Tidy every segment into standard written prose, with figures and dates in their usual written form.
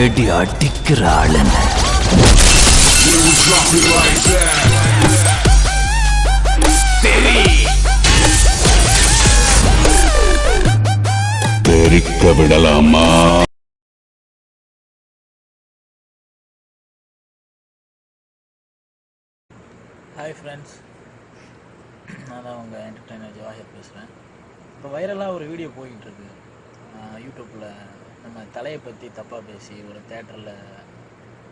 தேடி அடிக்கிற ஆளுன்னு தெரிக்க விடலாமா? ஹாய் ஃப்ரெண்ட்ஸ், நான் தான் உங்கள் என்டர்டைனர் ஜவாஹர் பேசுகிறேன். இப்போ வைரலாக ஒரு வீடியோ போயிட்டுருக்கு யூடியூப்பில். நம்ம தலையை பற்றி தப்பாக பேசி ஒரு தேட்டரில்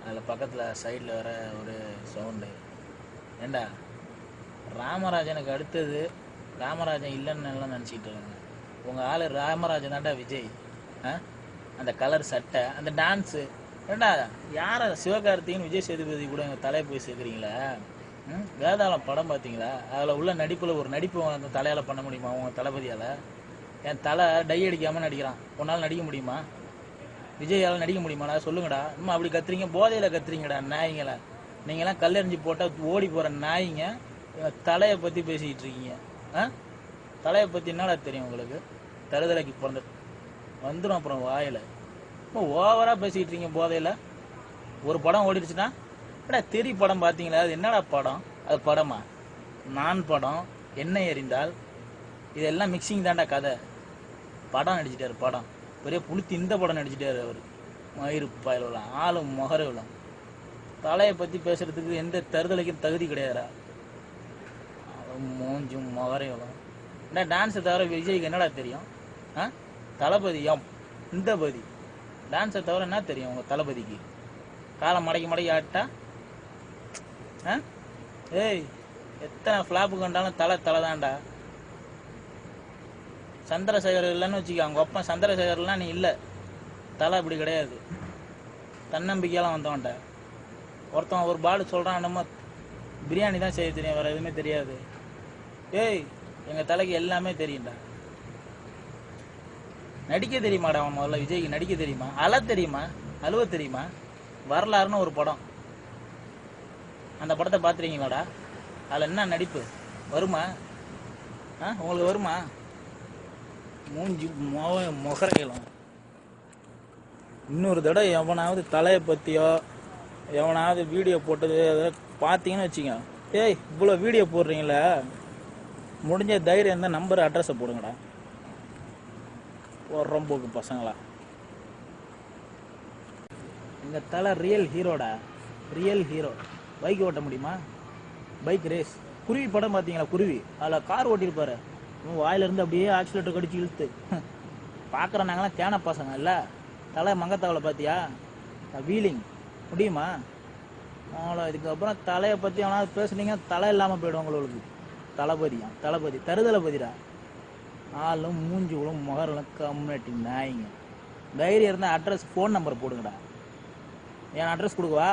அதில் பக்கத்தில் சைடில் வர ஒரு சவுண்டு. ஏண்டா, ராமராஜனுக்கு அடுத்தது ராமராஜன் இல்லைன்னு எல்லாம் நினச்சிக்கிட்டு இருக்காங்க. உங்கள் ஆள் ராமராஜன் தான்டா விஜய். அந்த கலர் சட்டை, அந்த டான்ஸு. ஏண்டா, யாரை சிவகார்த்திகேயன் விஜய் சேதுபதி கூட எங்கள் தலையை போய் சேர்க்குறீங்களா? வேதாளம் படம் பார்த்தீங்களா? அதில் உள்ள நடிப்பில் ஒரு நடிப்பு அந்த தலையால் பண்ண முடியுமா உங்கள் தளபதியால்? என் தலை டை அடிக்காமல் நடிக்கிறான், உன்னால் நடிக்க முடியுமா? விஜயால் நடிக்க முடியுமாடா? சொல்லுங்கடா. இன்னும் அப்படி கத்துறீங்க, போதையில் கத்துறீங்கடா நாய்ங்களா. நீங்களாம் கல்லெறிஞ்சு போட்டால் ஓடி போகிற நாய்ங்க தலையை பற்றி பேசிக்கிட்டு இருக்கீங்க. தலையை பற்றி என்னடா தெரியும் உங்களுக்கு? தருதலைக்கு பிறந்த வந்துடும் அப்புறம் வாயில். இப்போ ஓவராக பேசிக்கிட்டு இருக்கீங்க போதையில். ஒரு படம் ஓடிடுச்சுன்னா தெரி படம் பார்த்தீங்களா? அது என்னடா படம்? அது படமா? நான் படம், என்ன எறிந்தால், இதெல்லாம் மிக்சிங் தாண்டா கதை. படம் நடிச்சிட்டாரு, படம் பெரிய புளுத்தி. இந்த படம் நடிச்சிட்டாரு அவர். மயிறு பயலாம், ஆளும் மொகரவிலாம். தலையை பற்றி பேசுறதுக்கு எந்த தருதலைக்கும் தகுதி கிடையாதுடா. மூஞ்சும் மொகரையும். என்ன டான்ஸை தவிர விஜய்க்கு என்னடா தெரியும்? தளபதி இந்த பதி டான்ஸை தவிர என்ன தெரியும் உங்கள் தளபதிக்கு? காலை மடக்கி ஆட்டா. ஏய், எத்தனை ஃப்ளாப்பு கண்டாலும் தலை தான்டா. சந்திரசேகர் இல்லைன்னு வச்சுக்க, அவங்க அப்பா சந்திரசேகர்லாம் நீ இல்லை. தலை அப்படி கிடையாது. தன்னம்பிக்கையெல்லாம் வந்தவன்ட்ட ஒருத்தன் ஒரு பாடு சொல்கிறான், நம்ம பிரியாணி தான் செய்ய தெரியும், வேறு எதுவுமே தெரியாது. ஏய், எங்கள் தலைக்கு எல்லாமே தெரியும்டா. நடிக்க தெரியுமாடா அவன்? முதல்ல விஜய்க்கு நடிக்க தெரியுமா? தெரியுமா? அழுவ தெரியுமா? வரலாறுன்னு ஒரு படம், அந்த படத்தை பார்த்துருக்கீங்களாடா? அதில் என்ன நடிப்பு வருமா? உங்களுக்கு வருமா? மூஞ்சி மொகரைகளும். இன்னொரு தடவை எவனாவது தலையை பற்றியோ எவனாவது வீடியோ போட்டது பார்த்தீங்கன்னு வச்சுங்க, ஏய் இவ்வளோ வீடியோ போடுறீங்களே, முடிஞ்ச தைரியம் இருந்தால் நம்பர் அட்ரஸை போடுங்கடா. போக்கு பசங்களா. எங்கள் தலை ரியல் ஹீரோடா, ரியல் ஹீரோ. பைக் ஓட்ட முடியுமா? Bike race. குருவி படம் பார்த்தீங்களா? குருவி அதில் கார் ஓட்டியிருப்பாரு, வாயிலிருந்து அப்படியே ஆக்சிலேட்டர் கடிச்சு இழுத்து பார்க்குற நாங்களாம் தேன பசங்க இல்லை. தலை மங்கத்தாவில் பார்த்தியா? வீலிங் முடியுமா? அவ்வளோ. இதுக்கப்புறம் தலையை பற்றி அவனாவது பேசுனீங்க, தலை இல்லாமல் போய்டும் உங்களுக்கு. தளபதி தருதளபதிடா. ஆளும் மூஞ்சுகளும் முகர்களும் கம்யூனிட்டி நாய்ங்க. தைரியம் இருந்தால் அட்ரஸ் ஃபோன் நம்பர் போடுங்கடா. என் அட்ரஸ் கொடுக்குவா?